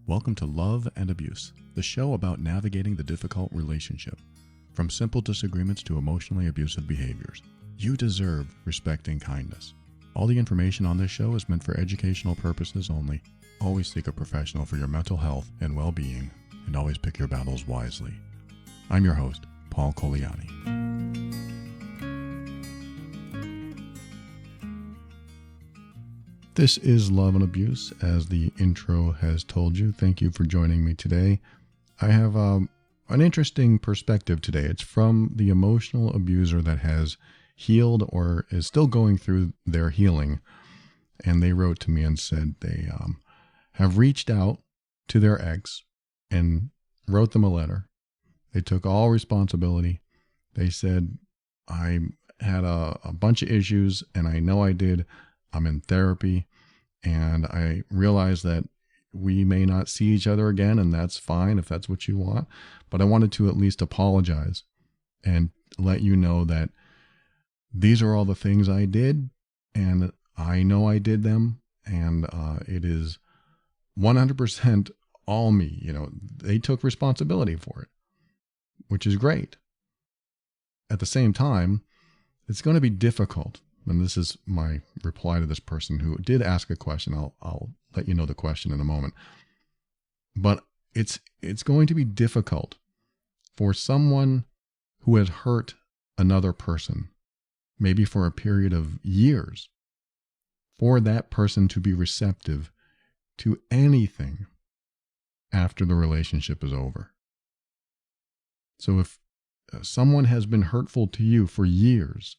Welcome to Love and Abuse, the show about navigating the difficult relationship. From simple disagreements to emotionally abusive behaviors, you deserve respect and kindness. All the information on this show is meant for educational purposes only. Always seek a professional for your mental health and well-being, and always pick your battles wisely. I'm your host, Paul Coliani. This is Love and Abuse, as the intro has told you. Thank you for joining me today. I have an interesting perspective today. It's from the emotional abuser that has healed or is still going through their healing. And they wrote to me and said they have reached out to their ex and wrote them a letter. They took all responsibility. They said, I had a bunch of issues and I know I did. I'm in therapy, and I realize that we may not see each other again, and that's fine if that's what you want. But I wanted to at least apologize and let you know that these are all the things I did, and I know I did them, and it is 100% all me. You know, they took responsibility for it, which is great. At the same time, it's going to be difficult. And this is my reply to this person who did ask a question. I'll let you know the question in a moment. But it's going to be difficult for someone who has hurt another person, maybe for a period of years, for that person to be receptive to anything after the relationship is over. So if someone has been hurtful to you for years,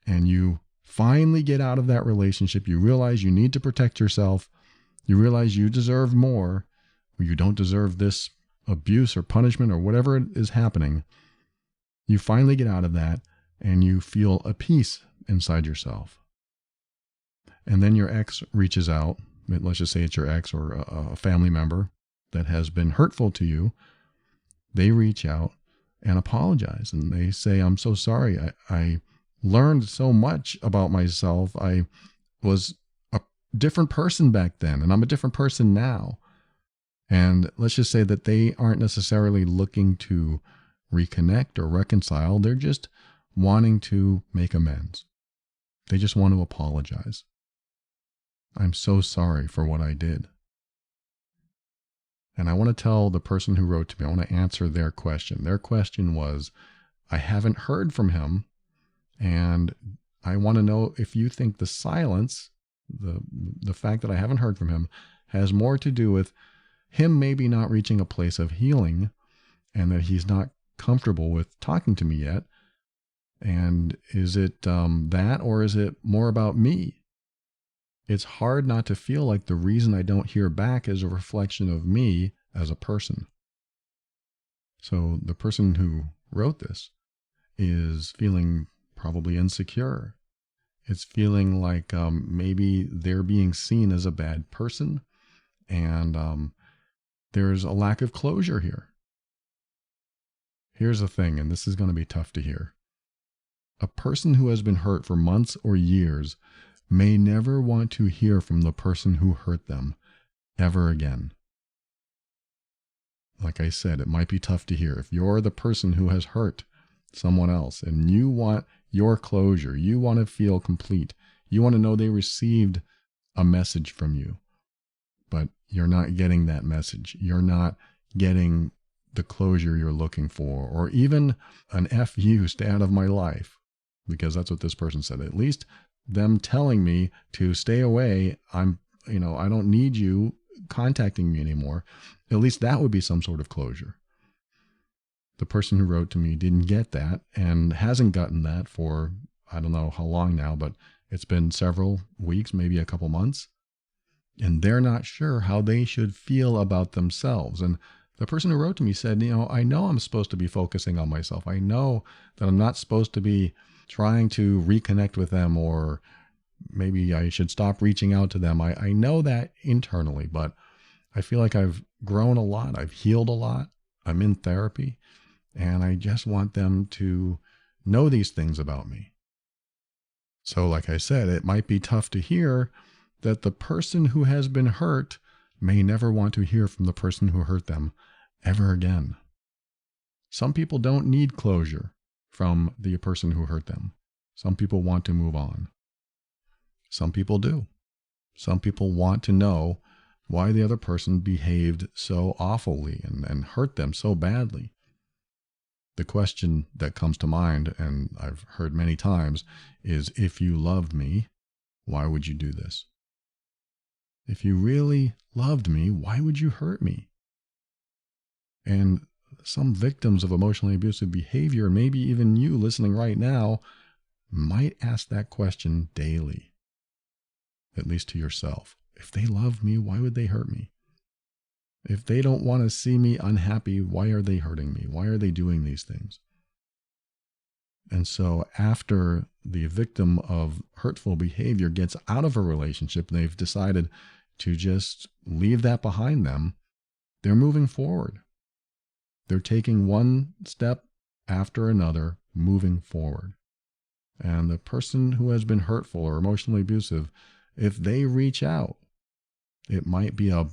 and you finally get out of that relationship, you realize you need to protect yourself, you realize you deserve more, or you don't deserve this abuse or punishment or whatever is happening, you finally get out of that and you feel a peace inside yourself. And then your ex reaches out, let's just say it's your ex or a family member that has been hurtful to you. They reach out and apologize, and they say, I'm so sorry, I learned so much about myself. I was a different person back then, and I'm a different person now. And let's just say that they aren't necessarily looking to reconnect or reconcile. They're just wanting to make amends. They just want to apologize. I'm so sorry for what I did. And I want to tell the person who wrote to me, I want to answer their question. Their question was, I haven't heard from him, and I want to know if you think the silence, the fact that I haven't heard from him, has more to do with him maybe not reaching a place of healing and that he's not comfortable with talking to me yet. And is it that, or is it more about me? It's hard not to feel like the reason I don't hear back is a reflection of me as a person. So the person who wrote this is feeling probably insecure. It's feeling like maybe they're being seen as a bad person, and there's a lack of closure here. Here's the thing, and this is going to be tough to hear. A person who has been hurt for months or years may never want to hear from the person who hurt them ever again. Like I said, it might be tough to hear. If you're the person who has hurt someone else and you want your closure, you want to feel complete, you want to know they received a message from you, but you're not getting that message. You're not getting the closure you're looking for, or even an F you, stay out of my life, because that's what this person said. At least them telling me to stay away, I don't need you contacting me anymore. At least that would be some sort of closure. The person who wrote to me didn't get that and hasn't gotten that for, I don't know how long now, but it's been several weeks, maybe a couple months. And they're not sure how they should feel about themselves. And the person who wrote to me said, I know I'm supposed to be focusing on myself. I know that I'm not supposed to be trying to reconnect with them, or maybe I should stop reaching out to them. I know that internally, but I feel like I've grown a lot. I've healed a lot. I'm in therapy. And I just want them to know these things about me. So like I said, it might be tough to hear that the person who has been hurt may never want to hear from the person who hurt them ever again. Some people don't need closure from the person who hurt them. Some people want to move on. Some people do. Some people want to know why the other person behaved so awfully and hurt them so badly. The question that comes to mind, and I've heard many times, is if you loved me, why would you do this? If you really loved me, why would you hurt me? And some victims of emotionally abusive behavior, maybe even you listening right now, might ask that question daily, at least to yourself. If they love me, why would they hurt me? If they don't want to see me unhappy, why are they hurting me? Why are they doing these things? And so after the victim of hurtful behavior gets out of a relationship, they've decided to just leave that behind them, they're moving forward. They're taking one step after another, moving forward. And the person who has been hurtful or emotionally abusive, if they reach out, it might be a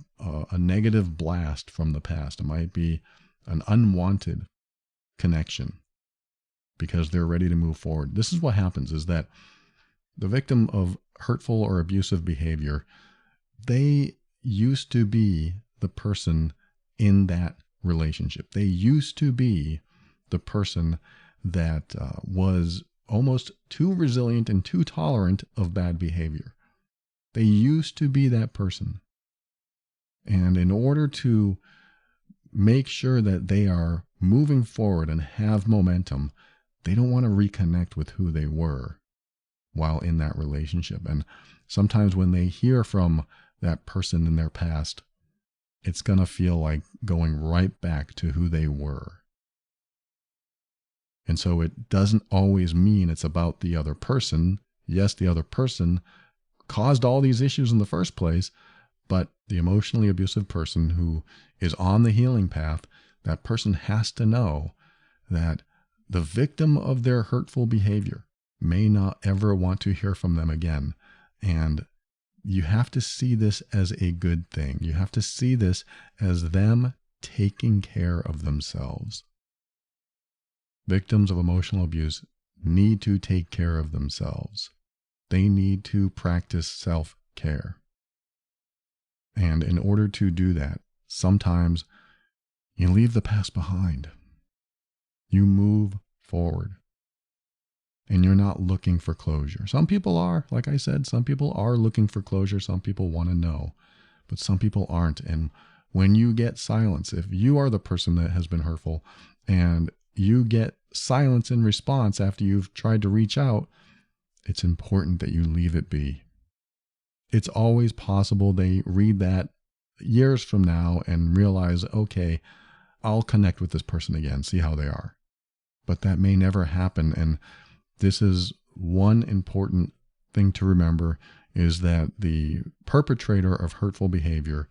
negative blast from the past. It might be an unwanted connection because they're ready to move forward. This is what happens, is that the victim of hurtful or abusive behavior, they used to be the person in that relationship. They used to be the person that was almost too resilient and too tolerant of bad behavior. They used to be that person. And in order to make sure that they are moving forward and have momentum, they don't want to reconnect with who they were while in that relationship. And sometimes when they hear from that person in their past, it's going to feel like going right back to who they were. And so it doesn't always mean it's about the other person. Yes, the other person caused all these issues in the first place, but the emotionally abusive person who is on the healing path, that person has to know that the victim of their hurtful behavior may not ever want to hear from them again. And you have to see this as a good thing. You have to see this as them taking care of themselves. Victims of emotional abuse need to take care of themselves. They need to practice self-care. And in order to do that, sometimes you leave the past behind. You move forward. And you're not looking for closure. Some people are, like I said, some people are looking for closure. Some people want to know, but some people aren't. And when you get silence, if you are the person that has been hurtful and you get silence in response after you've tried to reach out, it's important that you leave it be. It's always possible they read that years from now and realize, okay, I'll connect with this person again, see how they are. But that may never happen. And this is one important thing to remember, is that the perpetrator of hurtful behavior,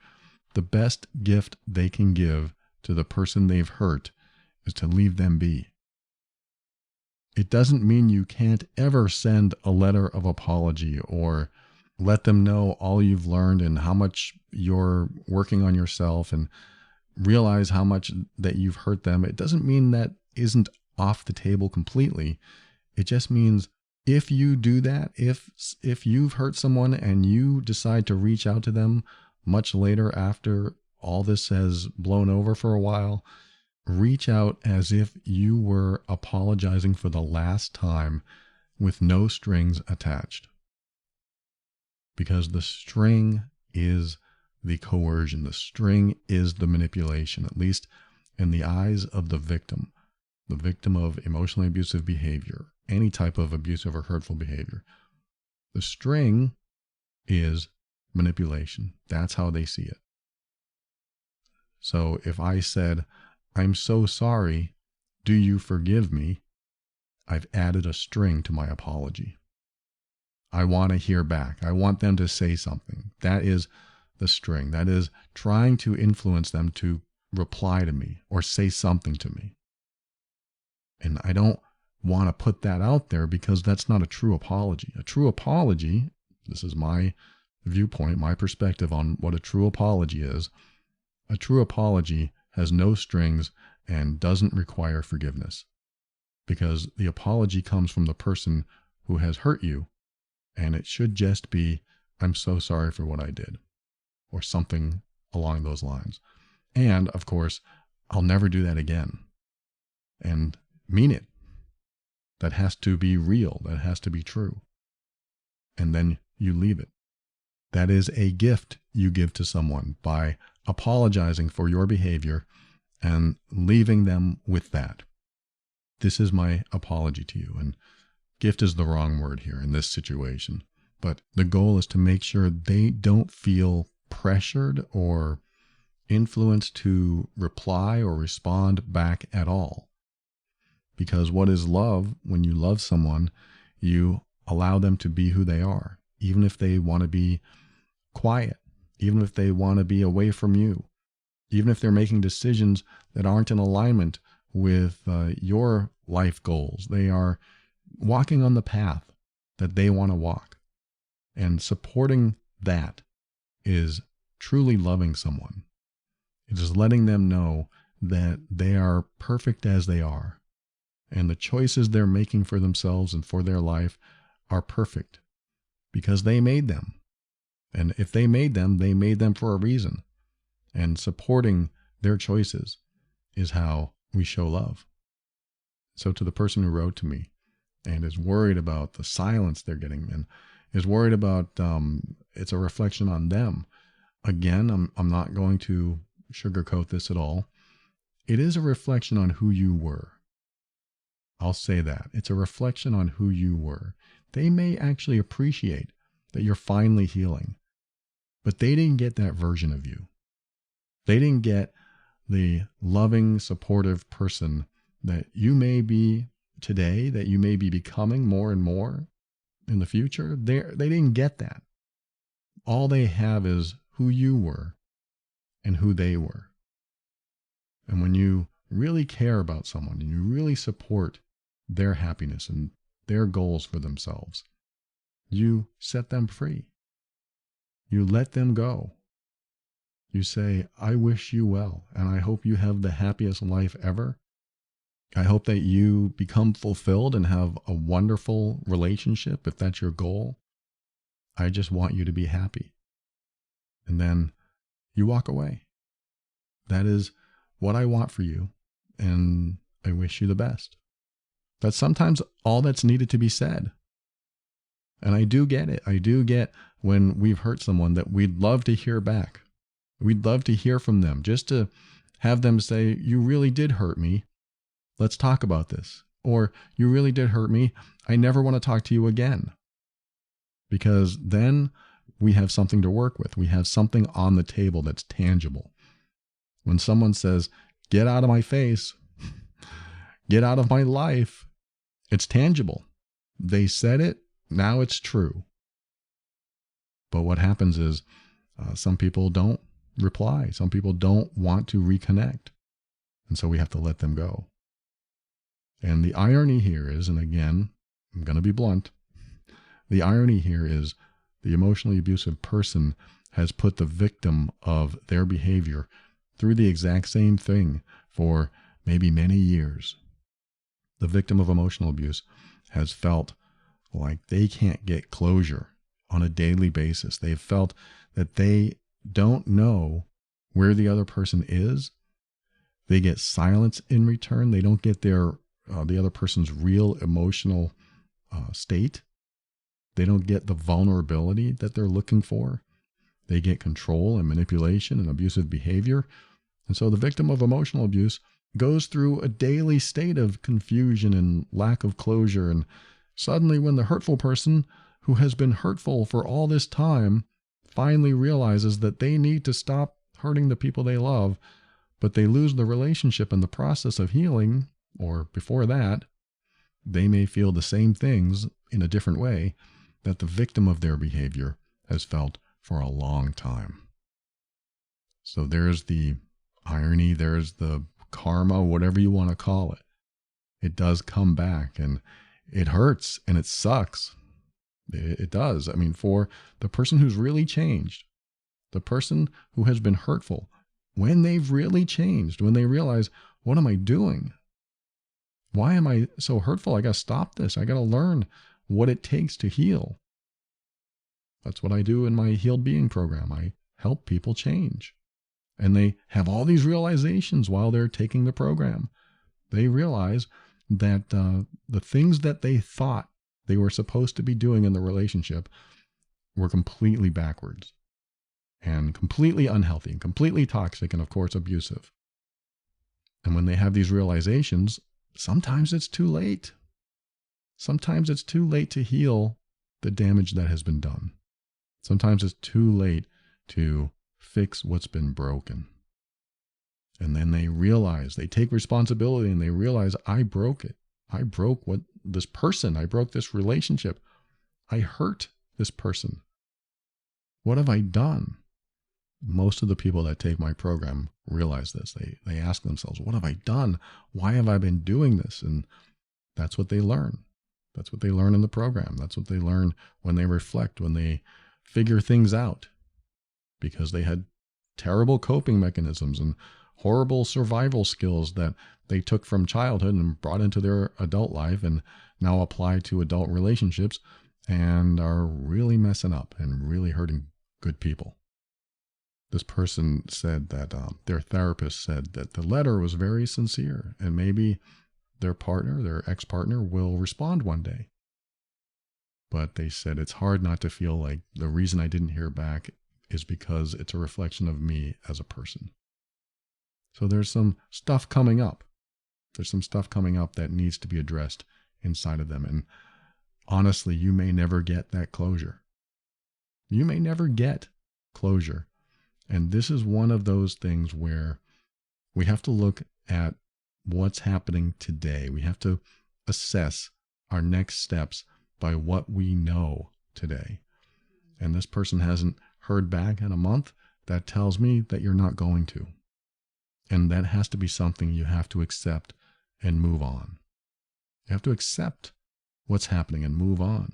the best gift they can give to the person they've hurt is to leave them be. It doesn't mean you can't ever send a letter of apology or let them know all you've learned and how much you're working on yourself and realize how much that you've hurt them. It doesn't mean that isn't off the table completely. It just means if you do that, if you've hurt someone and you decide to reach out to them much later after all this has blown over for a while, reach out as if you were apologizing for the last time with no strings attached. Because the string is the coercion. The string is the manipulation, at least in the eyes of the victim of emotionally abusive behavior, any type of abusive or hurtful behavior. The string is manipulation. That's how they see it. So if I said, "I'm so sorry, do you forgive me?" I've added a string to my apology. I want to hear back. I want them to say something. That is the string. That is trying to influence them to reply to me or say something to me. And I don't want to put that out there because that's not a true apology. A true apology, this is my viewpoint, my perspective on what a true apology is, a true apology has no strings and doesn't require forgiveness, because the apology comes from the person who has hurt you, and it should just be, I'm so sorry for what I did, or something along those lines. And of course, I'll never do that again. And mean it. That has to be real. That has to be true. And then you leave it. That is a gift you give to someone by apologizing for your behavior and leaving them with that. This is my apology to you. And gift is the wrong word here in this situation. But the goal is to make sure they don't feel pressured or influenced to reply or respond back at all. Because what is love? When you love someone, you allow them to be who they are, even if they want to be quiet, even if they want to be away from you, even if they're making decisions that aren't in alignment with your life goals. They are walking on the path that they want to walk. And supporting that is truly loving someone. It is letting them know that they are perfect as they are. And the choices they're making for themselves and for their life are perfect because they made them. And if they made them for a reason. And supporting their choices is how we show love. So to the person who wrote to me and is worried about the silence they're getting and is worried about it's a reflection on them. Again, I'm not going to sugarcoat this at all. It is a reflection on who you were. I'll say that. It's a reflection on who you were. They may actually appreciate that you're finally healing, but they didn't get that version of you. They didn't get the loving, supportive person that you may be today, that you may be becoming more and more in the future. They didn't get that. All they have is who you were and who they were. And when you really care about someone and you really support their happiness and their goals for themselves, you set them free. You let them go. You say, I wish you well, and I hope you have the happiest life ever. I hope that you become fulfilled and have a wonderful relationship if that's your goal. I just want you to be happy. And then you walk away. That is what I want for you, and I wish you the best. That's sometimes all that's needed to be said. And I do get it. I do get when we've hurt someone that we'd love to hear back. We'd love to hear from them, just to have them say, you really did hurt me. Let's talk about this. Or, you really did hurt me. I never want to talk to you again. Because then we have something to work with. We have something on the table that's tangible. When someone says, get out of my face, get out of my life, it's tangible. They said it, now it's true. But what happens is some people don't reply. Some people don't want to reconnect. And so we have to let them go. And the irony here is, and again, I'm going to be blunt, the irony here is the emotionally abusive person has put the victim of their behavior through the exact same thing for maybe many years. The victim of emotional abuse has felt like they can't get closure on a daily basis. They've felt that they don't know where the other person is. They get silence in return. They don't get the other person's real emotional state. They don't get the vulnerability that they're looking for. They get control and manipulation and abusive behavior. And so the victim of emotional abuse goes through a daily state of confusion and lack of closure. And suddenly when the hurtful person who has been hurtful for all this time finally realizes that they need to stop hurting the people they love, but they lose the relationship in the process of healing, or before that, they may feel the same things in a different way that the victim of their behavior has felt for a long time. So there's the irony, there's the karma, whatever you want to call it. It does come back, and it hurts and it sucks. It does. I mean, for the person who's really changed, the person who has been hurtful, when they've really changed, when they realize, what am I doing? Why am I so hurtful? I got to stop this. I got to learn what it takes to heal. That's what I do in my Healed Being program. I help people change. And they have all these realizations while they're taking the program. They realize that the things that they thought they were supposed to be doing in the relationship were completely backwards and completely unhealthy and completely toxic and, of course, abusive. And when they have these realizations, sometimes it's too late. Sometimes it's too late to heal the damage that has been done. Sometimes it's too late to fix what's been broken. And then they realize, they take responsibility and they realize, I broke it. I broke this person. I broke this relationship. I hurt this person. What have I done? Most of the people that take my program realize this. They ask themselves, what have I done? Why have I been doing this? And that's what they learn. That's what they learn in the program. That's what they learn when they reflect, when they figure things out, because they had terrible coping mechanisms and horrible survival skills that they took from childhood and brought into their adult life and now apply to adult relationships and are really messing up and really hurting good people. This person said that their therapist said that the letter was very sincere and maybe their partner, their ex-partner, will respond one day. But they said it's hard not to feel like the reason I didn't hear back is because it's a reflection of me as a person. So there's some stuff coming up. There's some stuff coming up that needs to be addressed inside of them. And honestly, you may never get that closure. You may never get closure. And this is one of those things where we have to look at what's happening today. We have to assess our next steps by what we know today. And this person hasn't heard back in a month. That tells me that you're not going to. And that has to be something you have to accept and move on. You have to accept what's happening and move on.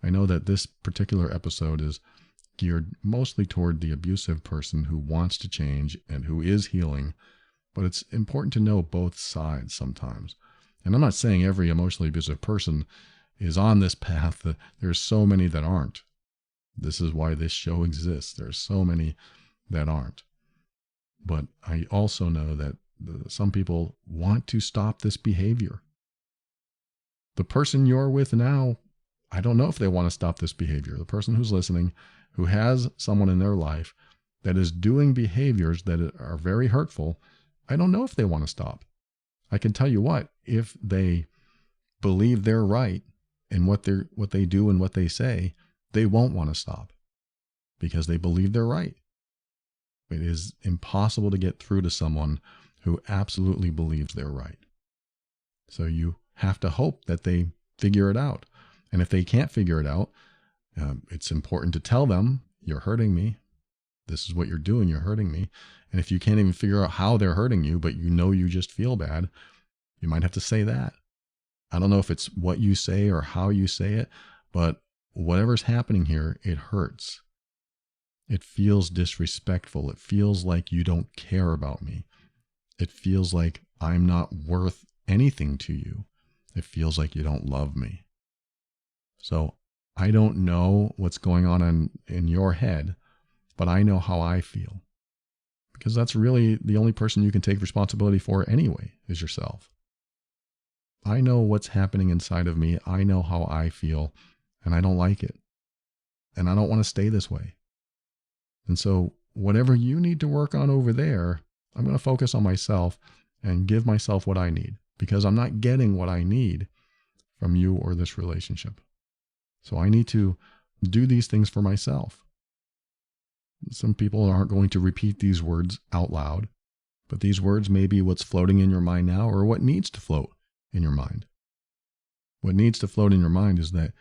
I know that this particular episode is geared mostly toward the abusive person who wants to change and who is healing, but it's important to know both sides sometimes. And I'm not saying every emotionally abusive person is on this path. There's so many that aren't. This is why this show exists. There's so many that aren't. But I also know that some people want to stop this behavior. The person you're with now, I don't know if they want to stop this behavior. The person who's listening, who has someone in their life that is doing behaviors that are very hurtful, I don't know if they want to stop. I can tell you what, if they believe they're right in what they do and what they say, they won't want to stop because they believe they're right. It is impossible to get through to someone who absolutely believes they're right. So you have to hope that they figure it out. And if they can't figure it out, it's important to tell them, you're hurting me. This is what you're doing. You're hurting me. And if you can't even figure out how they're hurting you, but you know you just feel bad, you might have to say that. I don't know if it's what you say or how you say it, but whatever's happening here, it hurts. It feels disrespectful. It feels like you don't care about me. It feels like I'm not worth anything to you. It feels like you don't love me. So I don't know what's going on in your head, but I know how I feel. Because that's really the only person you can take responsibility for anyway, is yourself. I know what's happening inside of me. I know how I feel, and I don't like it. And I don't want to stay this way. And so whatever you need to work on over there, I'm going to focus on myself and give myself what I need, because I'm not getting what I need from you or this relationship. So I need to do these things for myself. Some people aren't going to repeat these words out loud, but these words may be what's floating in your mind now or what needs to float in your mind. What needs to float in your mind is that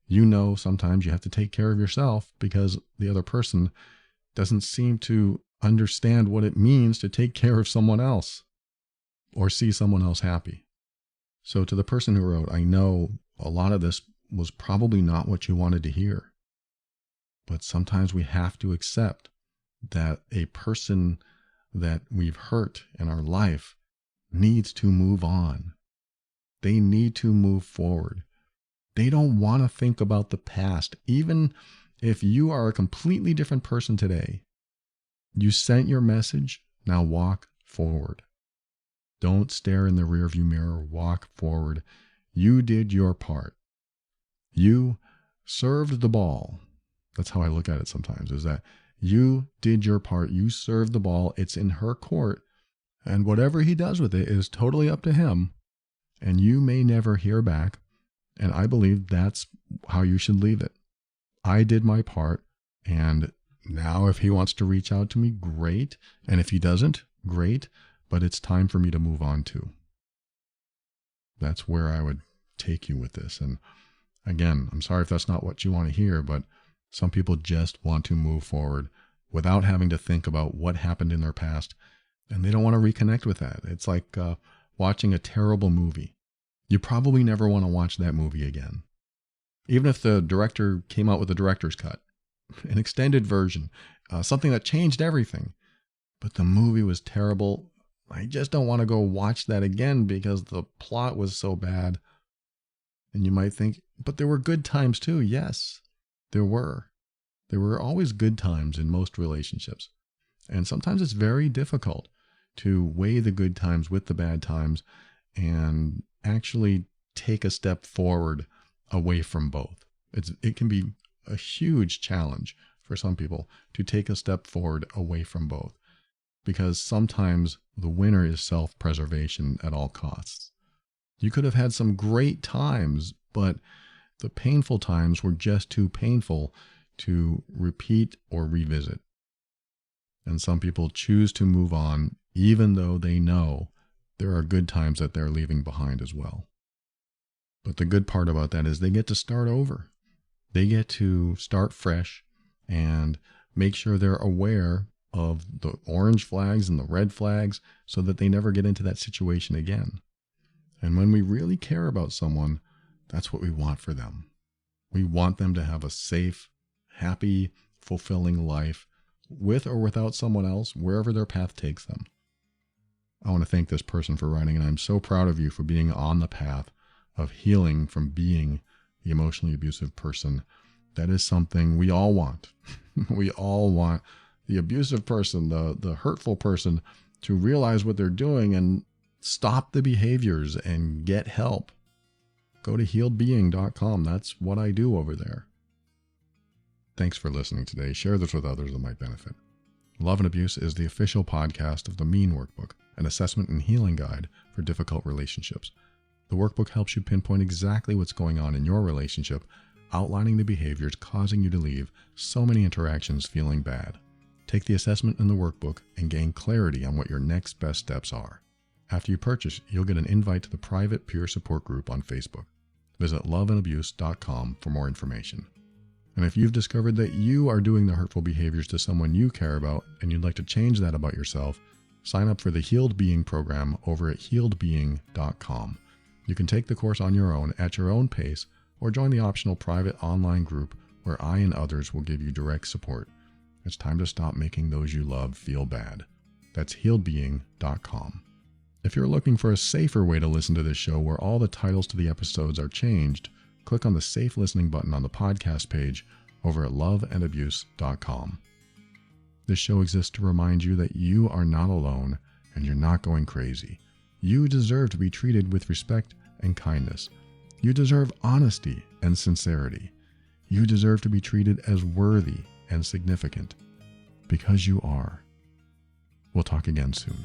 you know sometimes you have to take care of yourself because the other person doesn't seem to understand what it means to take care of someone else or see someone else happy. So to the person who wrote, I know a lot of this was probably not what you wanted to hear. But sometimes we have to accept that a person that we've hurt in our life needs to move on. They need to move forward. They don't want to think about the past. Even if you are a completely different person today, you sent your message, now walk forward. Don't stare in the rearview mirror, walk forward. You did your part. You served the ball. That's how I look at it sometimes, is that you did your part. You served the ball. It's in her court. And whatever he does with it is totally up to him. And you may never hear back. And I believe that's how you should leave it. I did my part. And now if he wants to reach out to me, great. And if he doesn't, great. But it's time for me to move on too. That's where I would take you with this. And again, I'm sorry if that's not what you want to hear, but some people just want to move forward without having to think about what happened in their past. And they don't want to reconnect with that. It's like watching a terrible movie. You probably never want to watch that movie again. Even if the director came out with a director's cut, an extended version, something that changed everything. But the movie was terrible. I just don't want to go watch that again because the plot was so bad. And you might think, but there were good times too. Yes, there were. There were always good times in most relationships. And sometimes it's very difficult to weigh the good times with the bad times and actually take a step forward away from both. It can be a huge challenge for some people to take a step forward away from both, because sometimes the winner is self-preservation at all costs. You could have had some great times, but the painful times were just too painful to repeat or revisit. And some people choose to move on even though they know there are good times that they're leaving behind as well. But the good part about that is they get to start over. They get to start fresh and make sure they're aware of the orange flags and the red flags so that they never get into that situation again. And when we really care about someone, that's what we want for them. We want them to have a safe, happy, fulfilling life with or without someone else, wherever their path takes them. I want to thank this person for writing, and I'm so proud of you for being on the path of healing from being the emotionally abusive person. That is something we all want. We all want the abusive person, the hurtful person, to realize what they're doing and stop the behaviors and get help. Go to healedbeing.com. That's what I do over there. Thanks for listening today. Share this with others that might benefit. Love and Abuse is the official podcast of the MEAN Workbook, an assessment and healing guide for difficult relationships. The workbook helps you pinpoint exactly what's going on in your relationship, outlining the behaviors causing you to leave so many interactions feeling bad. Take the assessment in the workbook and gain clarity on what your next best steps are. After you purchase, you'll get an invite to the private peer support group on Facebook. Visit loveandabuse.com for more information. And if you've discovered that you are doing the hurtful behaviors to someone you care about and you'd like to change that about yourself, sign up for the Healed Being program over at healedbeing.com. You can take the course on your own at your own pace or join the optional private online group where I and others will give you direct support. It's time to stop making those you love feel bad. That's healedbeing.com. If you're looking for a safer way to listen to this show where all the titles to the episodes are changed, click on the Safe Listening button on the podcast page over at loveandabuse.com. This show exists to remind you that you are not alone and you're not going crazy. You deserve to be treated with respect and kindness. You deserve honesty and sincerity. You deserve to be treated as worthy and significant, because you are. We'll talk again soon.